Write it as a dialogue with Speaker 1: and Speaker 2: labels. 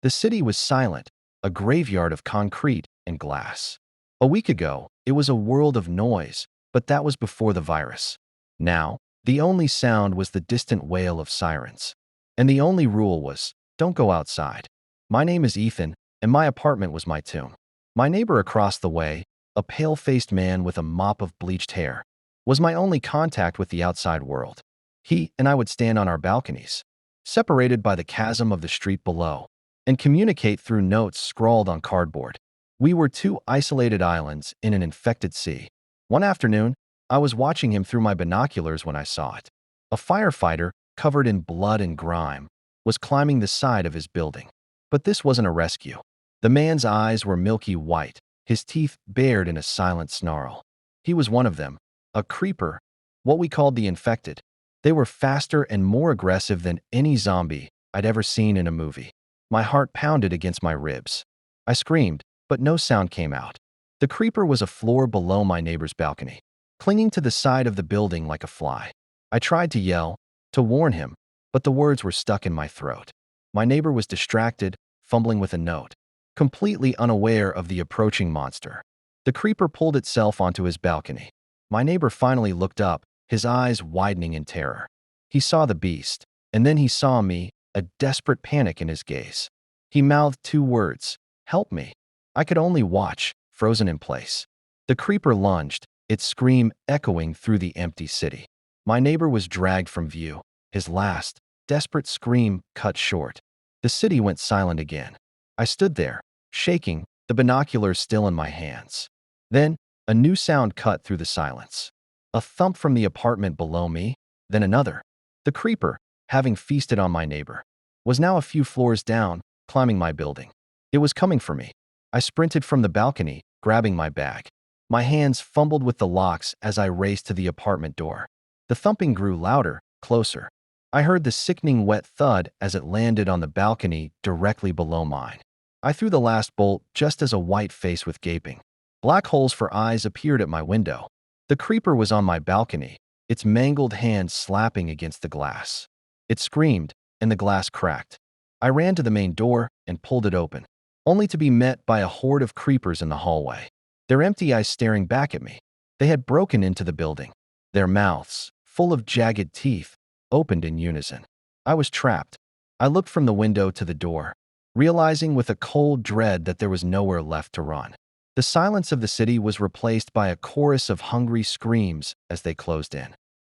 Speaker 1: The city was silent, a graveyard of concrete and glass. A week ago, it was a world of noise, but that was before the virus. Now, the only sound was the distant wail of sirens. And the only rule was, don't go outside. My name is Ethan, and my apartment was my tomb. My neighbor across the way, a pale-faced man with a mop of bleached hair, was my only contact with the outside world. He and I would stand on our balconies, separated by the chasm of the street below, and communicate through notes scrawled on cardboard. We were two isolated islands in an infected sea. One afternoon, I was watching him through my binoculars when I saw it. A firefighter, covered in blood and grime, was climbing the side of his building. But this wasn't a rescue. The man's eyes were milky white, his teeth bared in a silent snarl. He was one of them, a creeper, what we called the infected. They were faster and more aggressive than any zombie I'd ever seen in a movie. My heart pounded against my ribs. I screamed, but no sound came out. The creeper was a floor below my neighbor's balcony, clinging to the side of the building like a fly. I tried to yell, to warn him, but the words were stuck in my throat. My neighbor was distracted, fumbling with a note, completely unaware of the approaching monster. The creeper pulled itself onto his balcony. My neighbor finally looked up, his eyes widening in terror. He saw the beast, and then he saw me, a desperate panic in his gaze. He mouthed two words, "Help me." I could only watch, frozen in place. The creeper lunged, its scream echoing through the empty city. My neighbor was dragged from view, his last, desperate scream cut short. The city went silent again. I stood there, shaking, the binoculars still in my hands. Then, a new sound cut through the silence. A thump from the apartment below me, then another. The creeper, having feasted on my neighbor, was now a few floors down, climbing my building. It was coming for me. I sprinted from the balcony, grabbing my bag. My hands fumbled with the locks as I raced to the apartment door. The thumping grew louder, closer. I heard the sickening wet thud as it landed on the balcony directly below mine. I threw the last bolt just as a white face with gaping black holes for eyes appeared at my window. The creeper was on my balcony, its mangled hand slapping against the glass. It screamed, and the glass cracked. I ran to the main door and pulled it open, only to be met by a horde of creepers in the hallway, their empty eyes staring back at me. They had broken into the building. Their mouths, full of jagged teeth, opened in unison. I was trapped. I looked from the window to the door, realizing with a cold dread that there was nowhere left to run. The silence of the city was replaced by a chorus of hungry screams as they closed in.